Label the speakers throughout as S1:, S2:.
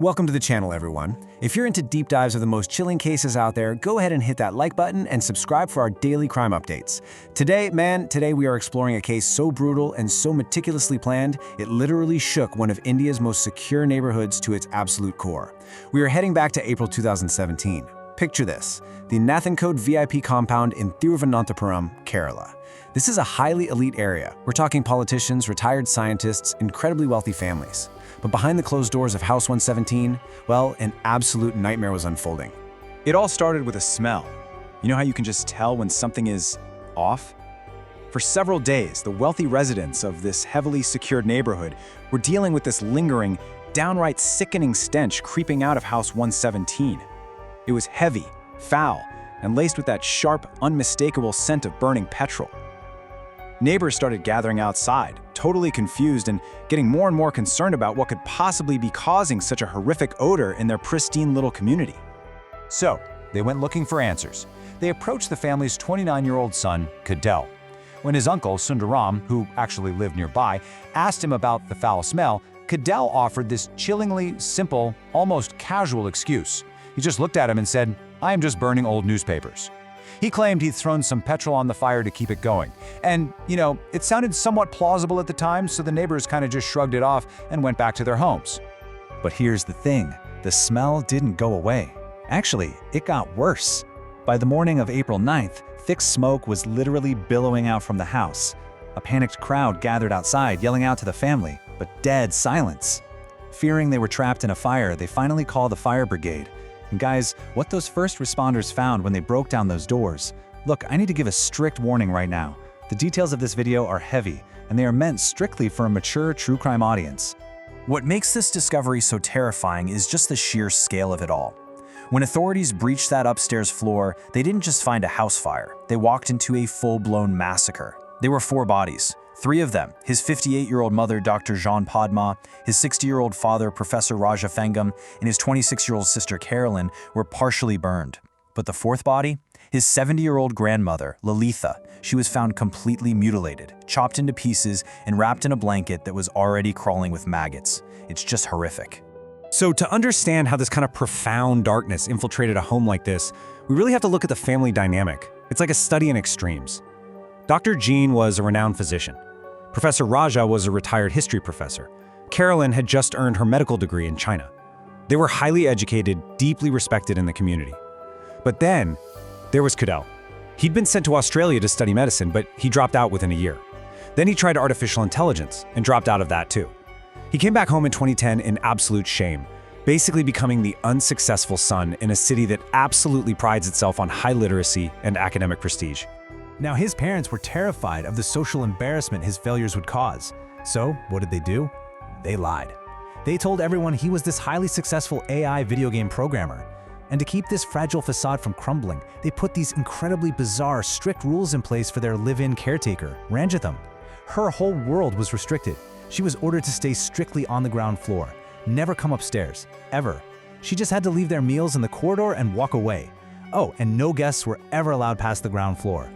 S1: Welcome to the channel, everyone. If you're into deep dives of the most chilling cases out there, go ahead and hit that like button and subscribe for our daily crime updates. Today we are exploring a case so brutal and so meticulously planned, it literally shook one of India's most secure neighborhoods to its absolute core. We are heading back to April 2017. Picture this, the Nathankode VIP compound in Thiruvananthapuram, Kerala. This is a highly elite area. We're talking politicians, retired scientists, incredibly wealthy families. But behind the closed doors of House 117, well, an absolute nightmare was unfolding.
S2: It all started with a smell. You know how you can just tell when something is off? For several days, the wealthy residents of this heavily secured neighborhood were dealing with this lingering, downright sickening stench creeping out of House 117. It was heavy, foul, and laced with that sharp, unmistakable scent of burning petrol. Neighbors started gathering outside, totally confused and getting more and more concerned about what could possibly be causing such a horrific odor in their pristine little community.
S3: So, they went looking for answers. They approached the family's 29-year-old son, Cadell. When his uncle, Sundaram, who actually lived nearby, asked him about the foul smell, Cadell offered this chillingly simple, almost casual excuse. He just looked at him and said, "I am just burning old newspapers." He claimed he'd thrown some petrol on the fire to keep it going. And, it sounded somewhat plausible at the time, so the neighbors kind of just shrugged it off and went back to their homes. But here's the thing, the smell didn't go away. Actually, it got worse. By the morning of April 9th, thick smoke was literally billowing out from the house. A panicked crowd gathered outside, yelling out to the family, but dead silence. Fearing they were trapped in a fire, they finally called the fire brigade. And guys, what those first responders found when they broke down those doors. Look, I need to give a strict warning right now. The details of this video are heavy, and they are meant strictly for a mature true crime audience.
S4: What makes this discovery so terrifying is just the sheer scale of it all. When authorities breached that upstairs floor, they didn't just find a house fire. They walked into a full-blown massacre. There were 4 bodies. 3 of them, his 58-year-old mother, Dr. Jean Padma, his 60-year-old father, Professor Raja Fengam, and his 26-year-old sister, Carolyn, were partially burned. But the 4th body, his 70-year-old grandmother, Lalitha, she was found completely mutilated, chopped into pieces, and wrapped in a blanket that was already crawling with maggots. It's just horrific.
S1: So to understand how this kind of profound darkness infiltrated a home like this, we really have to look at the family dynamic. It's like a study in extremes. Dr. Jean was a renowned physician. Professor Raja was a retired history professor. Carolyn had just earned her medical degree in China. They were highly educated, deeply respected in the community. But then, there was Cadell. He'd been sent to Australia to study medicine, but he dropped out within a year. Then he tried artificial intelligence and dropped out of that too. He came back home in 2010 in absolute shame, basically becoming the unsuccessful son in a city that absolutely prides itself on high literacy and academic prestige.
S5: Now, his parents were terrified of the social embarrassment his failures would cause. So, what did they do? They lied. They told everyone he was this highly successful AI video game programmer. And to keep this fragile facade from crumbling, they put these incredibly bizarre, strict rules in place for their live-in caretaker, Ranjitham. Her whole world was restricted. She was ordered to stay strictly on the ground floor, never come upstairs, ever. She just had to leave their meals in the corridor and walk away. Oh, and no guests were ever allowed past the ground floor.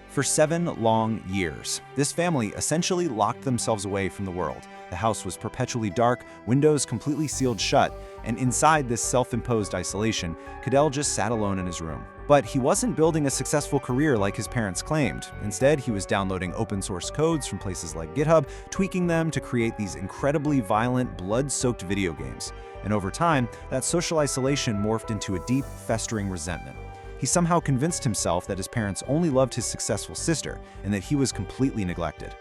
S2: For 7 long years, this family essentially locked themselves away from the world. The house was perpetually dark, windows completely sealed shut, and inside this self-imposed isolation, Cadell just sat alone in his room. But he wasn't building a successful career like his parents claimed. Instead, he was downloading open-source codes from places like GitHub, tweaking them to create these incredibly violent, blood-soaked video games. And over time, that social isolation morphed into a deep, festering resentment. He somehow convinced himself that his parents only loved his successful sister and that he was completely neglected.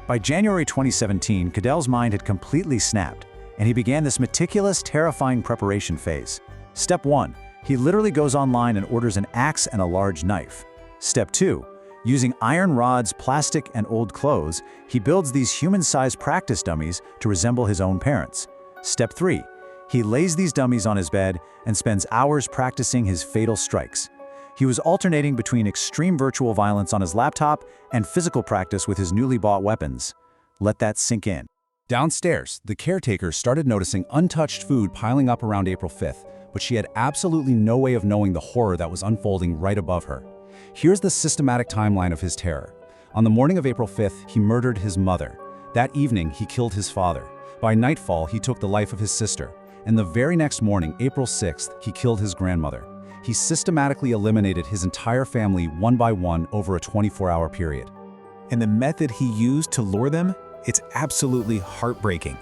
S3: By January 2017, Cadell's mind had completely snapped, and he began this meticulous, terrifying preparation phase. Step 1, he literally goes online and orders an axe and a large knife. Step 2, using iron rods, plastic, and old clothes, he builds these human-sized practice dummies to resemble his own parents. Step 3, he lays these dummies on his bed and spends hours practicing his fatal strikes. He was alternating between extreme virtual violence on his laptop and physical practice with his newly bought weapons. Let that sink in. Downstairs, the caretaker started noticing untouched food piling up around April 5th, but she had absolutely no way of knowing the horror that was unfolding right above her. Here's the systematic timeline of his terror. On the morning of April 5th, he murdered his mother. That evening, he killed his father. By nightfall, he took the life of his sister.
S2: and the very next morning, April 6th, he killed his grandmother. He systematically eliminated his entire family one by one over a 24-hour period.
S5: And the method he used to lure them? It's absolutely heartbreaking.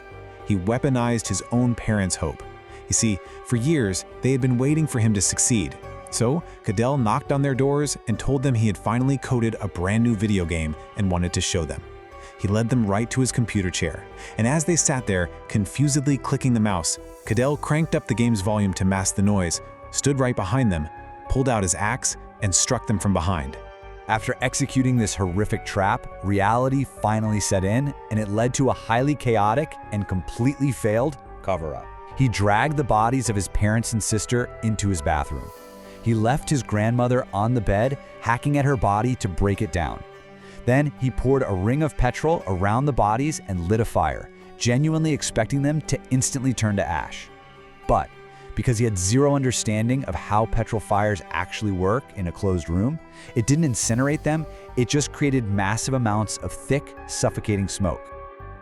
S5: He weaponized his own parents' hope. You see, for years, they had been waiting for him to succeed. So, Cadell knocked on their doors and told them he had finally coded a brand new video game and wanted to show them. He led them right to his computer chair, and as they sat there, confusedly clicking the mouse, Cadell cranked up the game's volume to mask the noise, stood right behind them, pulled out his axe, and struck them from behind.
S3: After executing this horrific trap, reality finally set in, and it led to a highly chaotic and completely failed cover-up. He dragged the bodies of his parents and sister into his bathroom. He left his grandmother on the bed, hacking at her body to break it down. Then he poured a ring of petrol around the bodies and lit a fire, genuinely expecting them to instantly turn to ash. But because he had zero understanding of how petrol fires actually work in a closed room, it didn't incinerate them, it just created massive amounts of thick, suffocating smoke.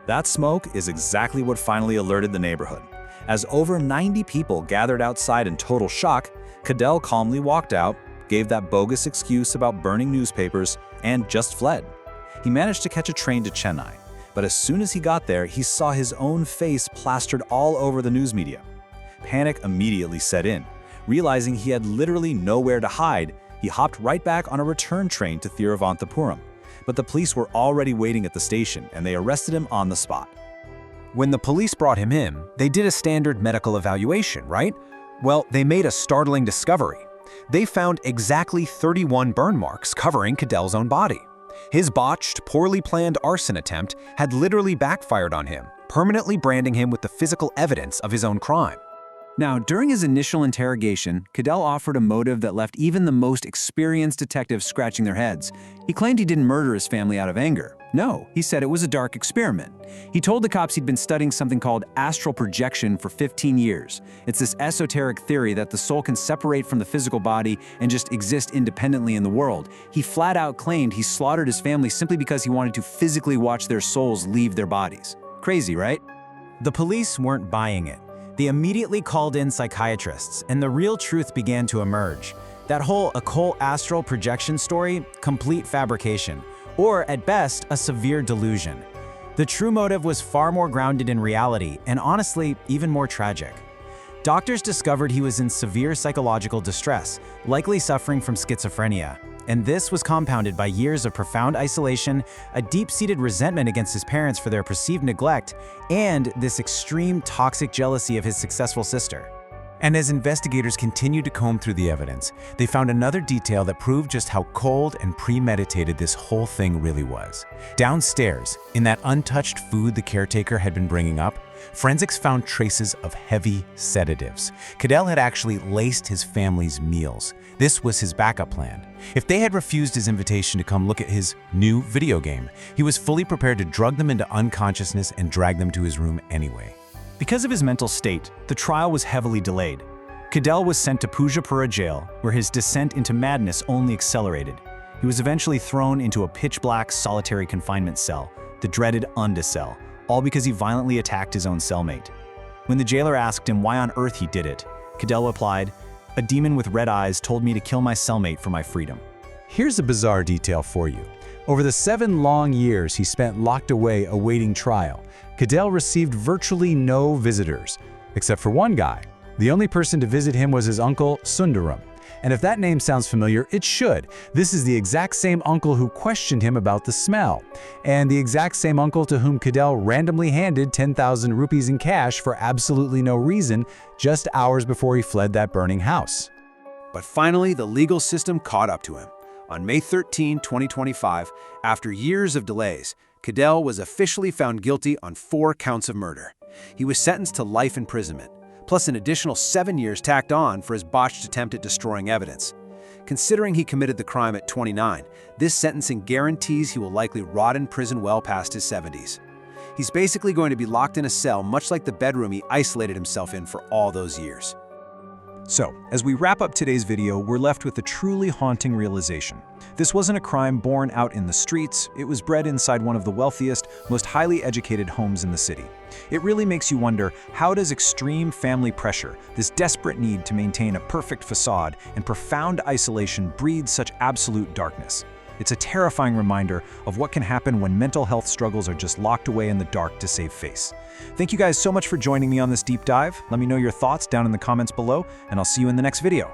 S1: That smoke is exactly what finally alerted the neighborhood. As over 90 people gathered outside in total shock, Cadell calmly walked out, gave that bogus excuse about burning newspapers, and just fled. He managed to catch a train to Chennai, but as soon as he got there, he saw his own face plastered all over the news media. Panic immediately set in. Realizing he had literally nowhere to hide, he hopped right back on a return train to Thiruvananthapuram. But the police were already waiting at the station, and they arrested him on the spot.
S4: When the police brought him in, they did a standard medical evaluation, right? Well, they made a startling discovery. They found exactly 31 burn marks covering Cadell's own body. His botched, poorly planned arson attempt had literally backfired on him, permanently branding him with the physical evidence of his own crime. Now, during his initial interrogation, Cadell offered a motive that left even the most experienced detectives scratching their heads. He claimed he didn't murder his family out of anger. No, he said it was a dark experiment. He told the cops he'd been studying something called astral projection for 15 years. It's this esoteric theory that the soul can separate from the physical body and just exist independently in the world. He flat out claimed he slaughtered his family simply because he wanted to physically watch their souls leave their bodies. Crazy, right?
S5: The police weren't buying it. They immediately called in psychiatrists, and the real truth began to emerge. That whole occult astral projection story, complete fabrication, or at best, a severe delusion. The true motive was far more grounded in reality, and honestly, even more tragic. Doctors discovered he was in severe psychological distress, likely suffering from schizophrenia. And this was compounded by years of profound isolation, a deep-seated resentment against his parents for their perceived neglect, and this extreme toxic jealousy of his successful sister. And as investigators continued to comb through the evidence, they found another detail that proved just how cold and premeditated this whole thing really was. Downstairs, in that untouched food the caretaker had been bringing up, forensics found traces of heavy sedatives. Cadell had actually laced his family's meals. This was his backup plan. If they had refused his invitation to come look at his new video game, he was fully prepared to drug them into unconsciousness and drag them to his room anyway. Because of his mental state, the trial was heavily delayed. Cadell was sent to Pujapura jail, where his descent into madness only accelerated. He was eventually thrown into a pitch-black solitary confinement cell, the dreaded Unda cell, all because he violently attacked his own cellmate. When the jailer asked him why on earth he did it, Cadell replied, "A demon with red eyes told me to kill my cellmate for my freedom."
S6: Here's a bizarre detail for you. Over the 7 long years he spent locked away awaiting trial, Cadell received virtually no visitors, except for one guy. The only person to visit him was his uncle, Sundaram. And if that name sounds familiar, it should. This is the exact same uncle who questioned him about the smell, and the exact same uncle to whom Cadell randomly handed 10,000 rupees in cash for absolutely no reason just hours before he fled that burning house.
S2: But finally, the legal system caught up to him. On May 13, 2025, after years of delays, Cadell was officially found guilty on 4 counts of murder. He was sentenced to life imprisonment, plus an additional 7 years tacked on for his botched attempt at destroying evidence. Considering he committed the crime at 29, this sentencing guarantees he will likely rot in prison well past his 70s. He's basically going to be locked in a cell much like the bedroom he isolated himself in for all those years. So, as we wrap up today's video, we're left with a truly haunting realization. This wasn't a crime born out in the streets, it was bred inside one of the wealthiest, most highly educated homes in the city. It really makes you wonder, how does extreme family pressure, this desperate need to maintain a perfect facade and profound isolation, breed such absolute darkness? It's a terrifying reminder of what can happen when mental health struggles are just locked away in the dark to save face. Thank you guys so much for joining me on this deep dive. Let me know your thoughts down in the comments below, and I'll see you in the next video.